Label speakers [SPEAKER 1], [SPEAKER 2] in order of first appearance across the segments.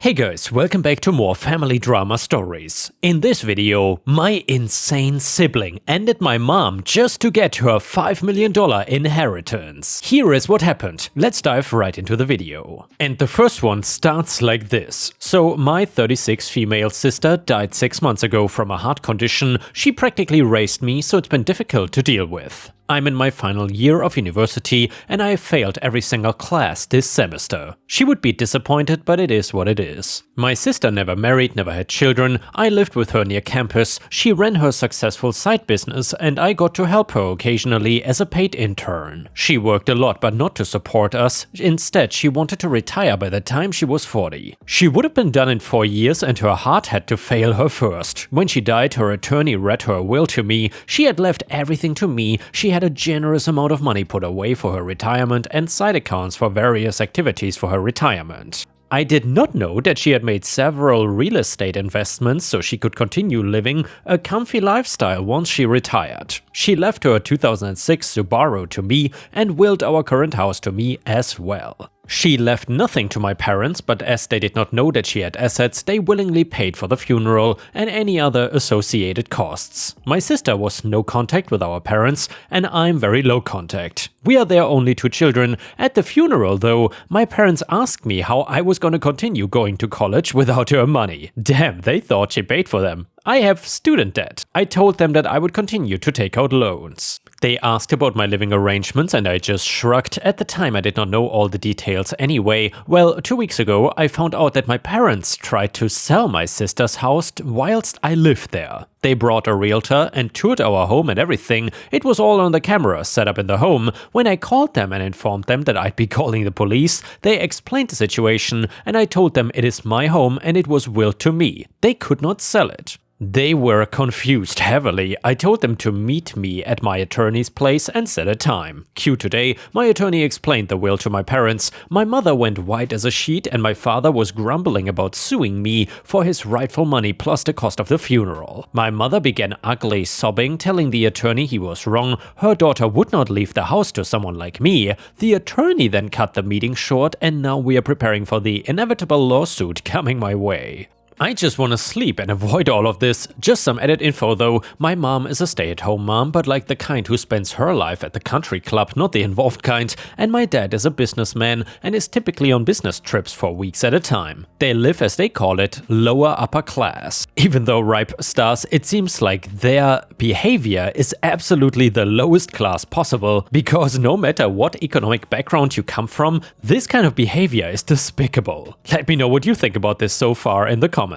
[SPEAKER 1] Hey guys, welcome back to more family drama stories. In this video, my insane sibling ended my mom just to get her $5 million inheritance. Here is what happened. Let's dive right into the video. And the first one starts like this. So my 36 female sister died 6 months ago from a heart condition. She practically raised me, so it's been difficult to deal with. I'm in my final year of university and I failed every single class this semester. She would be disappointed, but it is what it is. My sister never married, never had children. I lived with her near campus. She ran her successful side business and I got to help her occasionally as a paid intern. She worked a lot, but not to support us. Instead, she wanted to retire by the time she was 40. She would have been done in 4 years and her heart had to fail her first. When she died, her attorney read her will to me. She had left everything to me. She had a generous amount of money put away for her retirement and side accounts for various activities for her retirement. I did not know that she had made several real estate investments so she could continue living a comfy lifestyle once she retired. She left her 2006 Subaru to me and willed our current house to me as well. She left nothing to my parents, but as they did not know that she had assets, they willingly paid for the funeral and any other associated costs. My sister was no contact with our parents, and I'm very low contact. We are their only 2 children. At the funeral, though, my parents asked me how I was going to continue going to college without her money. Damn, they thought she paid for them. I have student debt. I told them that I would continue to take out loans. They asked about my living arrangements and I just shrugged. At the time I did not know all the details anyway. Well, 2 weeks ago I found out that my parents tried to sell my sister's house whilst I lived there. They brought a realtor and toured our home and everything. It was all on the camera set up in the home. When I called them and informed them that I'd be calling the police, they explained the situation and I told them it is my home and it was willed to me. They could not sell it. They were confused heavily. I told them to meet me at my attorney's place and set a time. Cue today, my attorney explained the will to my parents. My mother went white as a sheet and my father was grumbling about suing me for his rightful money plus the cost of the funeral. My mother began ugly sobbing, telling the attorney he was wrong. Her daughter would not leave the house to someone like me. The attorney then cut the meeting short and now we are preparing for the inevitable lawsuit coming my way. I just want to sleep and avoid all of this. Just some added info though, my mom is a stay-at-home mom, but like the kind who spends her life at the country club, not the involved kind, and my dad is a businessman and is typically on business trips for weeks at a time. They live, as they call it, lower upper class. Even though Ripe stars, it seems like their behavior is absolutely the lowest class possible, because no matter what economic background you come from, this kind of behavior is despicable. Let me know what you think about this so far in the comments.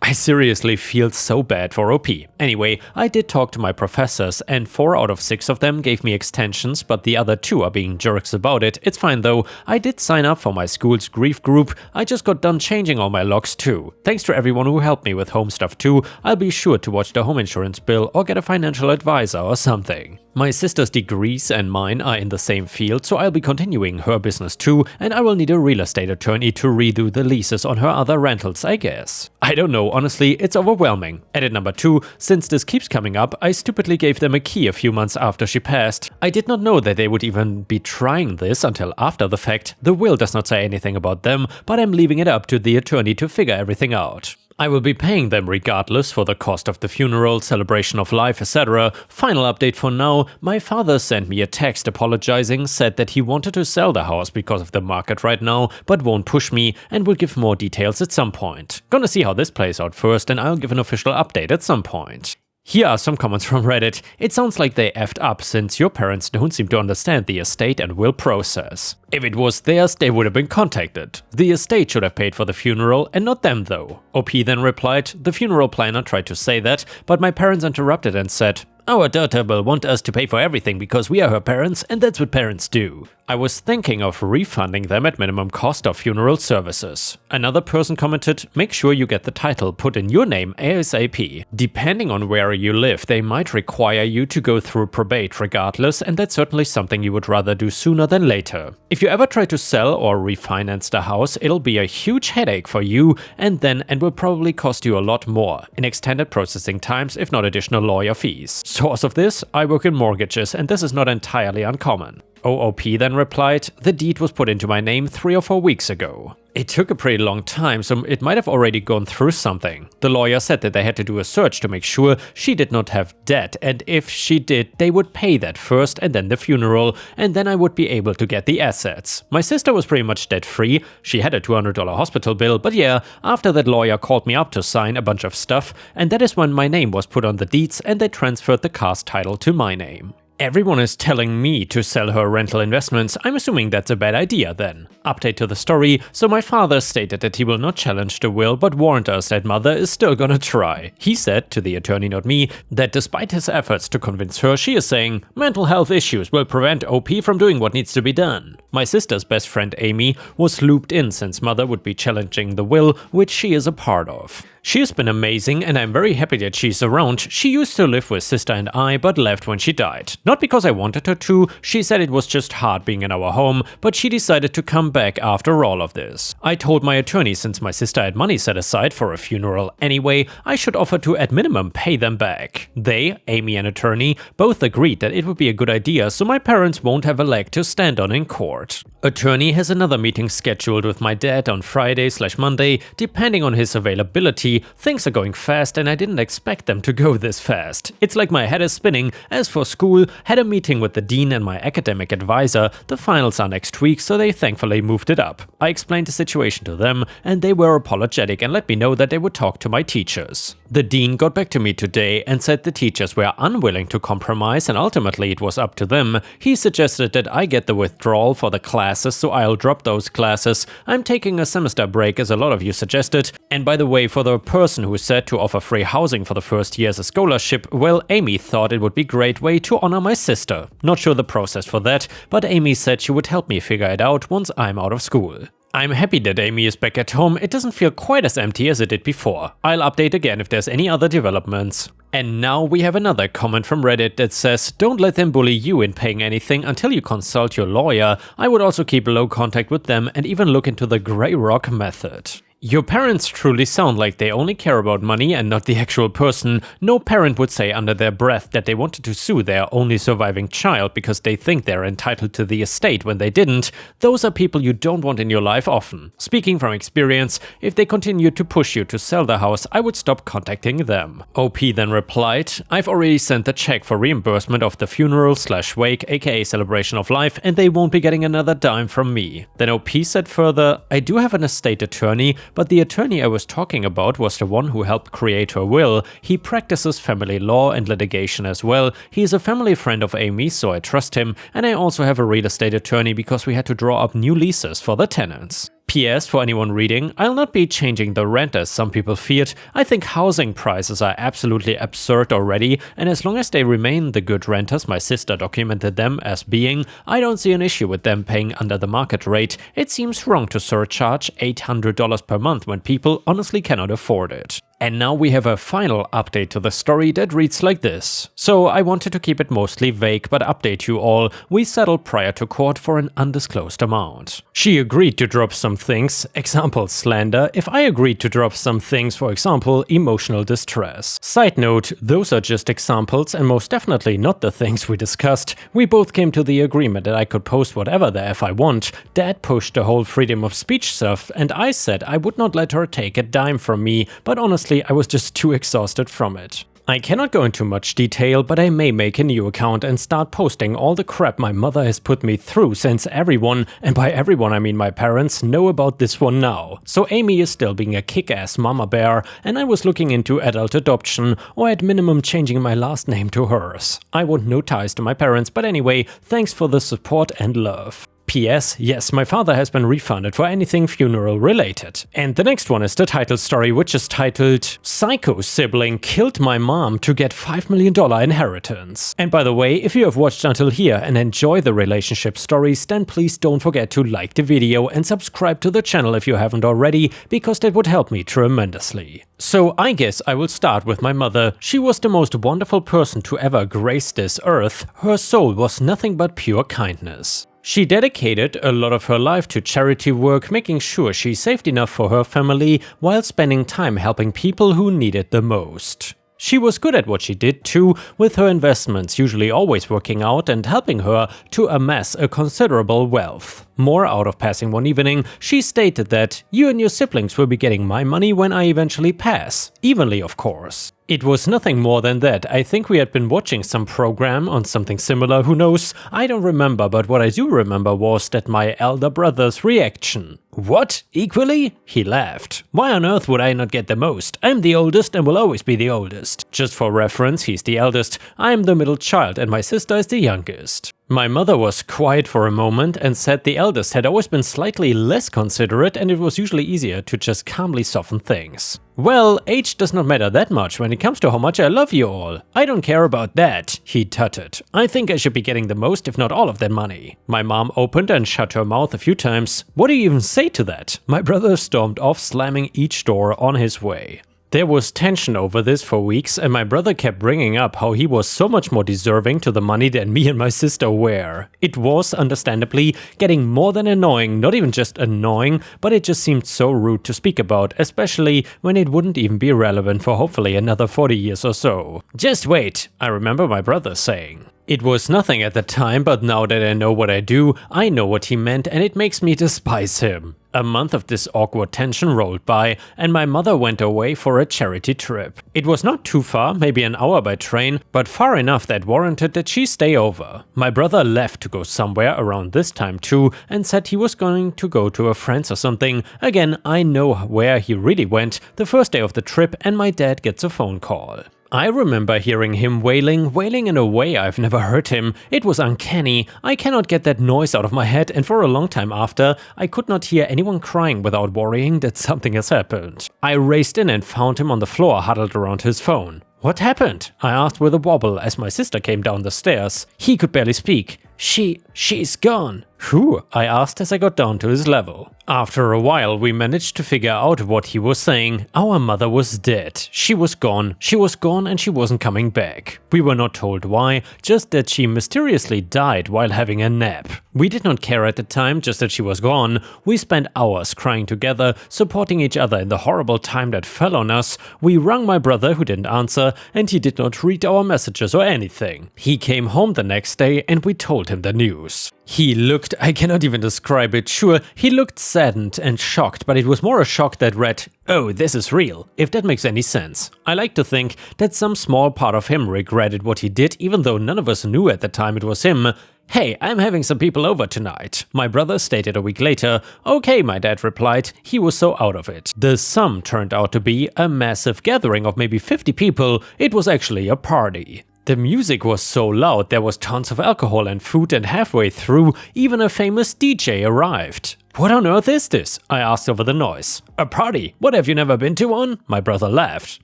[SPEAKER 1] I seriously feel so bad for OP. Anyway, I did talk to my professors and 4 out of 6 of them gave me extensions, but the other 2 are being jerks about it. It's fine though. I did sign up for my school's grief group. I just got done changing all my locks too. Thanks to everyone who helped me with home stuff too. I'll be sure to watch the home insurance bill or get a financial advisor or something. My sister's degrees and mine are in the same field, so I'll be continuing her business too, and I will need a real estate attorney to redo the leases on her other rentals, I guess. I don't know, honestly, it's overwhelming. Edit number 2, since this keeps coming up, I stupidly gave them a key a few months after she passed. I did not know that they would even be trying this until after the fact. The will does not say anything about them, but I'm leaving it up to the attorney to figure everything out. I will be paying them regardless for the cost of the funeral, celebration of life, etc. Final update for now, my father sent me a text apologizing, said that he wanted to sell the house because of the market right now, but won't push me and will give more details at some point. Gonna see how this plays out first and I'll give an official update at some point. Here are some comments from Reddit. It sounds like they effed up since your parents don't seem to understand the estate and will process. If it was theirs, they would have been contacted. The estate should have paid for the funeral and not them though. OP then replied, the funeral planner tried to say that, but my parents interrupted and said, our daughter will want us to pay for everything because we are her parents and that's what parents do. I was thinking of refunding them at minimum cost of funeral services. Another person commented, make sure you get the title put in your name ASAP. Depending on where you live, they might require you to go through probate regardless, and that's certainly something you would rather do sooner than later. If you ever try to sell or refinance the house, it'll be a huge headache for you and will probably cost you a lot more in extended processing times, if not additional lawyer fees. Source of this, I work in mortgages and this is not entirely uncommon. OOP then replied, "The deed was put into my name 3 or 4 weeks ago." It took a pretty long time, so it might have already gone through something. The lawyer said that they had to do a search to make sure she did not have debt, and if she did, they would pay that first and then the funeral, and then I would be able to get the assets. My sister was pretty much debt-free. She had a $200 hospital bill, but yeah, after that lawyer called me up to sign a bunch of stuff, and that is when my name was put on the deeds and they transferred the car's title to my name. Everyone is telling me to sell her rental investments. I'm assuming that's a bad idea then. Update to the story. So my father stated that he will not challenge the will, but warned us that mother is still gonna try. He said, to the attorney not me, that despite his efforts to convince her, she is saying mental health issues will prevent OP from doing what needs to be done. My sister's best friend Amy was looped in since mother would be challenging the will, which she is a part of. She has been amazing and I'm very happy that she's around. She used to live with sister and I, but left when she died. Not because I wanted her to, she said it was just hard being in our home, but she decided to come back after all of this. I told my attorney since my sister had money set aside for a funeral anyway, I should offer to at minimum pay them back. They, Amy and attorney, both agreed that it would be a good idea so my parents won't have a leg to stand on in court. Attorney has another meeting scheduled with my dad on Friday/Monday, depending on his availability. Things are going fast and I didn't expect them to go this fast. It's like my head is spinning. As for school, had a meeting with the dean and my academic advisor. The finals are next week, so they thankfully moved it up. I explained the situation to them and they were apologetic and let me know that they would talk to my teachers. The dean got back to me today and said the teachers were unwilling to compromise and ultimately it was up to them. He suggested that I get the withdrawal for the classes, so I'll drop those classes. I'm taking a semester break as a lot of you suggested. And by the way, for the person who said to offer free housing for the first year as a scholarship, well, Amy thought it would be a great way to honor my sister. Not sure the process for that, but Amy said she would help me figure it out once I'm out of school. I'm happy that Amy is back at home. It doesn't feel quite as empty as it did before. I'll update again if there's any other developments. And now we have another comment from Reddit that says, "Don't let them bully you in paying anything until you consult your lawyer. I would also keep low contact with them and even look into the Grey Rock method." Your parents truly sound like they only care about money and not the actual person. No parent would say under their breath that they wanted to sue their only surviving child because they think they're entitled to the estate when they didn't. Those are people you don't want in your life often. Speaking from experience, if they continue to push you to sell the house, I would stop contacting them. OP then replied, "I've already sent the check for reimbursement of the funeral/wake, aka celebration of life, and they won't be getting another dime from me." Then OP said further, "I do have an estate attorney, but the attorney I was talking about was the one who helped create her will. He practices family law and litigation as well. He is a family friend of Amy, so I trust him, and I also have a real estate attorney because we had to draw up new leases for the tenants." PS, for anyone reading, I'll not be changing the rent as some people feared. I think housing prices are absolutely absurd already, and as long as they remain the good renters my sister documented them as being, I don't see an issue with them paying under the market rate. It seems wrong to surcharge $800 per month when people honestly cannot afford it. And now we have a final update to the story that reads like this. So I wanted to keep it mostly vague, but update you all. We settled prior to court for an undisclosed amount. She agreed to drop some things, example slander, if I agreed to drop some things, for example, emotional distress. Side note, those are just examples and most definitely not the things we discussed. We both came to the agreement that I could post whatever the F I want. Dad pushed the whole freedom of speech stuff and I said I would not let her take a dime from me, but honestly I was just too exhausted from it. I cannot go into much detail, but I may make a new account and start posting all the crap my mother has put me through since everyone, and by everyone I mean my parents, know about this one now. So Amy is still being a kick-ass mama bear, and I was looking into adult adoption, or at minimum changing my last name to hers. I want no ties to my parents, but anyway, thanks for the support and love. PS, yes, my father has been refunded for anything funeral related. And the next one is the title story, which is titled "Psycho Sibling Killed My Mom to Get $5 million Inheritance." And by the way, if you have watched until here and enjoy the relationship stories, then please don't forget to like the video and subscribe to the channel if you haven't already, because that would help me tremendously. So I guess I will start with my mother. She was the most wonderful person to ever grace this earth. Her soul was nothing but pure kindness. She dedicated a lot of her life to charity work, making sure she saved enough for her family while spending time helping people who need it the most. She was good at what she did too, with her investments usually always working out and helping her to amass a considerable wealth. More out of passing one evening, she stated that you and your siblings will be getting my money when I eventually pass. Evenly, of course. It was nothing more than that. I think we had been watching some program on something similar, who knows? I don't remember, but what I do remember was that my elder brother's reaction. What? Equally? He laughed. Why on earth would I not get the most? I'm the oldest and will always be the oldest. Just for reference, he's the eldest, I'm the middle child and my sister is the youngest. My mother was quiet for a moment and said the eldest had always been slightly less considerate and it was usually easier to just calmly soften things. Well, age does not matter that much when it comes to how much I love you all. I don't care about that, he tutted. I think I should be getting the most if not all of that money. My mom opened and shut her mouth a few times. What do you even say to that? My brother stormed off, slamming each door on his way. There was tension over this for weeks and my brother kept bringing up how he was so much more deserving to the money than me and my sister were. It was, understandably, getting more than annoying, not even just annoying, but it just seemed so rude to speak about, especially when it wouldn't even be relevant for hopefully another 40 years or so. Just wait, I remember my brother saying. It was nothing at the time, but now that I know what I do, I know what he meant and it makes me despise him. A month of this awkward tension rolled by and my mother went away for a charity trip. It was not too far, maybe an hour by train, but far enough that warranted that she stay over. My brother left to go somewhere around this time too and said he was going to go to a friend's or something. Again, I know where he really went the first day of the trip and my dad gets a phone call. I remember hearing him wailing in a way I've never heard him. It was uncanny. I cannot get that noise out of my head and for a long time after, I could not hear anyone crying without worrying that something has happened. I raced in and found him on the floor huddled around his phone. What happened? I asked with a wobble as my sister came down the stairs. He could barely speak. She's gone. Who? I asked as I got down to his level. After a while, we managed to figure out what he was saying. Our mother was dead. She was gone and she wasn't coming back. We were not told why, just that she mysteriously died while having a nap. We did not care at the time, just that she was gone. We spent hours crying together, supporting each other in the horrible time that fell on us. We rang my brother who didn't answer and he did not read our messages or anything. He came home the next day and we told him the news. He looked, I cannot even describe it, sure, he looked saddened and shocked, but it was more a shock that read, oh, this is real, if that makes any sense. I like to think that some small part of him regretted what he did, even though none of us knew at the time it was him. Hey, I'm having some people over tonight, my brother stated a week later. Okay, my dad replied, he was so out of it. The sum turned out to be a massive gathering of maybe 50 people, it was actually a party. The music was so loud, there was tons of alcohol and food and halfway through, even a famous DJ arrived. What on earth is this? I asked over the noise. A party? What, have you never been to one? My brother laughed.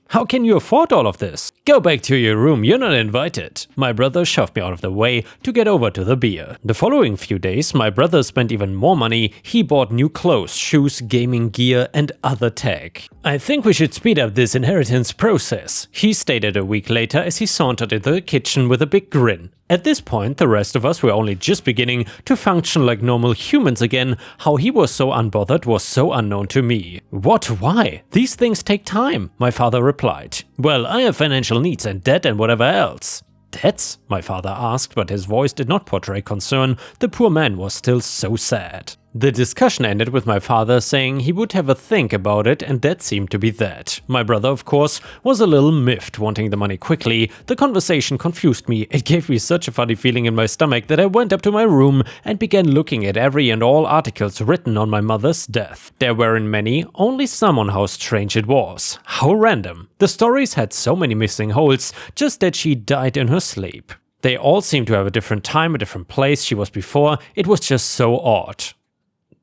[SPEAKER 1] How can you afford all of this? Go back to your room, you're not invited. My brother shoved me out of the way to get over to the beer. The following few days, my brother spent even more money. He bought new clothes, shoes, gaming gear and other tech. I think we should speed up this inheritance process, he stated a week later as he sauntered into the kitchen with a big grin. At this point, the rest of us were only just beginning to function like normal humans again. How he was so unbothered was so unknown to me. What? Why? These things take time, my father replied. Well, I have financial needs and debt and whatever else. Debts? My father asked, but his voice did not portray concern. The poor man was still so sad. The discussion ended with my father saying he would have a think about it, and that seemed to be that. My brother, of course, was a little miffed, wanting the money quickly. The conversation confused me. It gave me such a funny feeling in my stomach that I went up to my room and began looking at every and all articles written on my mother's death. There weren't many, only some on how strange it was. How random. The stories had so many missing holes, just that she died in her sleep. They all seemed to have a different time, a different place she was before. It was just so odd.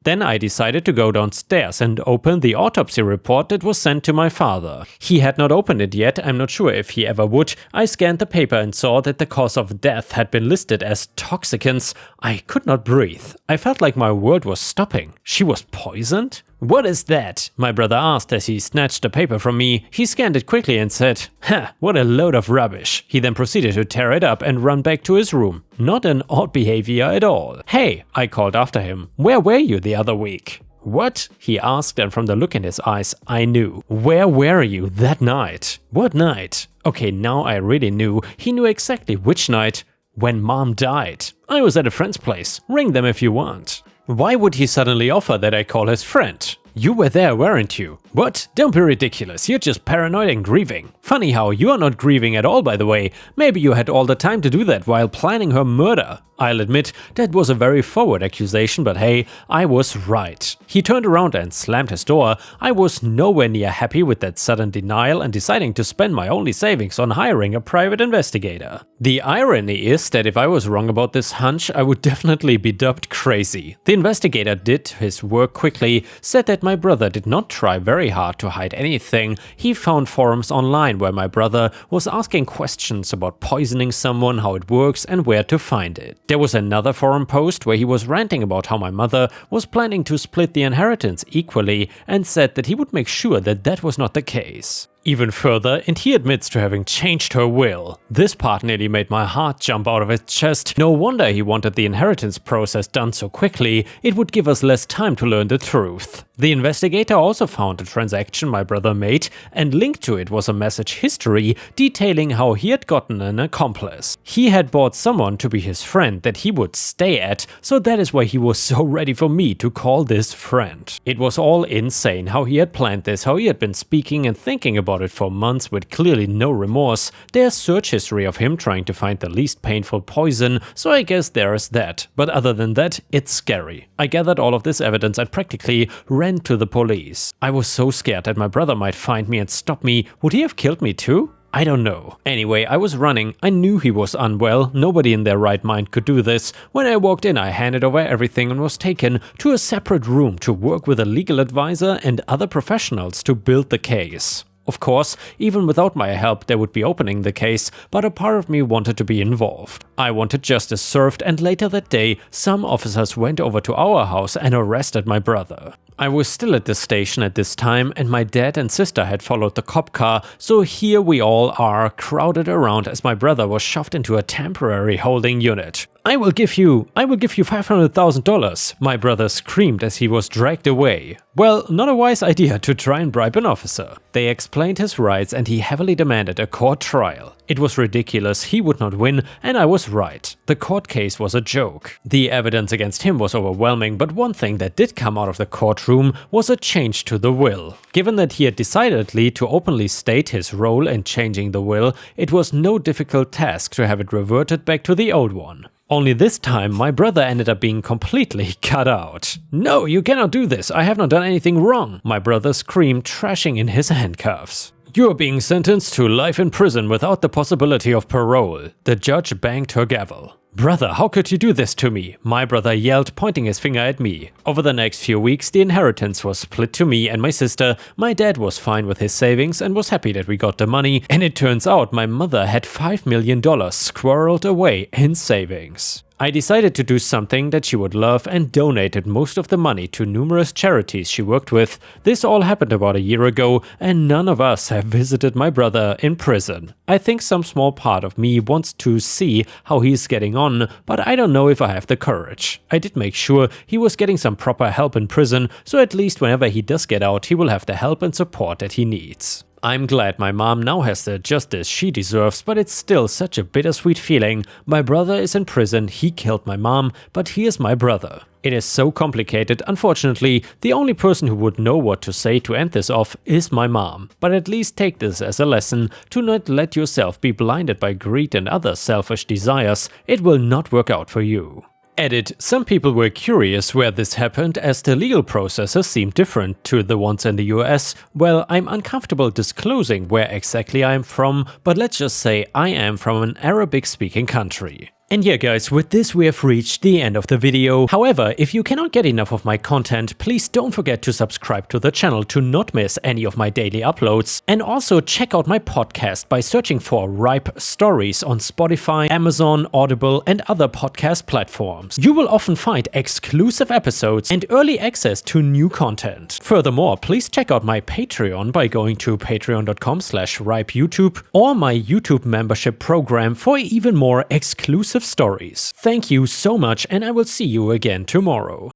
[SPEAKER 1] Then I decided to go downstairs and open the autopsy report that was sent to my father. He had not opened it yet, I'm not sure if he ever would. I scanned the paper and saw that the cause of death had been listed as toxicants. I could not breathe. I felt like my world was stopping. She was poisoned? What is that? My brother asked as he snatched the paper from me. He scanned it quickly and said, "Ha, what a load of rubbish." He then proceeded to tear it up and run back to his room. Not an odd behavior at all. Hey, I called after him. Where were you the other week? "What?" he asked, and from the look in his eyes, I knew. "Where were you that night?" "What night?" Okay, now I really knew. He knew exactly which night. When Mom died. "I was at a friend's place. Ring them if you want." Why would he suddenly offer that I call his friend? "You were there, weren't you?" "What? Don't be ridiculous, you're just paranoid and grieving." Funny how you are not grieving at all, by the way. Maybe you had all the time to do that while planning her murder. I'll admit, that was a very forward accusation, but hey, I was right. He turned around and slammed his door. I was nowhere near happy with that sudden denial and deciding to spend my only savings on hiring a private investigator. The irony is that if I was wrong about this hunch, I would definitely be dubbed crazy. The investigator did his work quickly, said that my brother did not try very hard to hide anything. He found forums online where my brother was asking questions about poisoning someone, how it works and where to find it. There was another forum post where he was ranting about how my mother was planning to split the inheritance equally and said that he would make sure that that was not the case. Even further, and he admits to having changed her will. This part nearly made my heart jump out of its chest. No wonder he wanted the inheritance process done so quickly. It would give us less time to learn the truth. The investigator also found a transaction my brother made, and linked to it was a message history detailing how he had gotten an accomplice. He had bought someone to be his friend that he would stay at, so that is why he was so ready for me to call this friend. It was all insane how he had planned this, how he had been speaking and thinking about it for months with clearly no remorse. There's search history of him trying to find the least painful poison, so I guess there's that. But other than that, it's scary. I gathered all of this evidence and practically ran to the police. I was so scared that my brother might find me and stop me. Would he have killed me too? I don't know. Anyway, I was running. I knew he was unwell. Nobody in their right mind could do this. When I walked in, I handed over everything and was taken to a separate room to work with a legal advisor and other professionals to build the case. Of course, even without my help, they would be opening the case, but a part of me wanted to be involved. I wanted justice served, and later that day, some officers went over to our house and arrested my brother. I was still at the station at this time, and my dad and sister had followed the cop car, so here we all are, crowded around as my brother was shoved into a temporary holding unit. I will give you $500,000, my brother screamed as he was dragged away. Well, not a wise idea to try and bribe an officer. They explained his rights and he heavily demanded a court trial. It was ridiculous, he would not win, and I was right. The court case was a joke. The evidence against him was overwhelming, but one thing that did come out of the courtroom was a change to the will. Given that he had decidedly to openly state his role in changing the will, it was no difficult task to have it reverted back to the old one. Only this time, my brother ended up being completely cut out. "No, you cannot do this, I have not done anything wrong," my brother screamed, trashing in his handcuffs. "You're being sentenced to life in prison without the possibility of parole." The judge banged her gavel. "Brother, how could you do this to me?" my brother yelled, pointing his finger at me. Over the next few weeks, the inheritance was split to me and my sister. My dad was fine with his savings and was happy that we got the money, and it turns out my mother had $5 million squirreled away in savings. I decided to do something that she would love and donated most of the money to numerous charities she worked with. This all happened about a year ago, and none of us have visited my brother in prison. I think some small part of me wants to see how he's getting on, but I don't know if I have the courage. I did make sure he was getting some proper help in prison, so at least whenever he does get out, he will have the help and support that he needs. I'm glad my mom now has the justice she deserves, but it's still such a bittersweet feeling. My brother is in prison, he killed my mom, but he is my brother. It is so complicated. Unfortunately, the only person who would know what to say to end this off is my mom. But at least take this as a lesson to not let yourself be blinded by greed and other selfish desires. It will not work out for you. Edit. Some people were curious where this happened as the legal processes seem different to the ones in the US. Well, I'm uncomfortable disclosing where exactly I'm from, but let's just say I am from an Arabic-speaking country. And yeah guys, with this we have reached the end of the video. However, if you cannot get enough of my content, please don't forget to subscribe to the channel to not miss any of my daily uploads. And also check out my podcast by searching for Ripestory on Spotify, Amazon, Audible and other podcast platforms. You will often find exclusive episodes and early access to new content. Furthermore, please check out my Patreon by going to patreon.com/ripeyoutube or my YouTube membership program for even more exclusive stories. Thank you so much, and I will see you again tomorrow.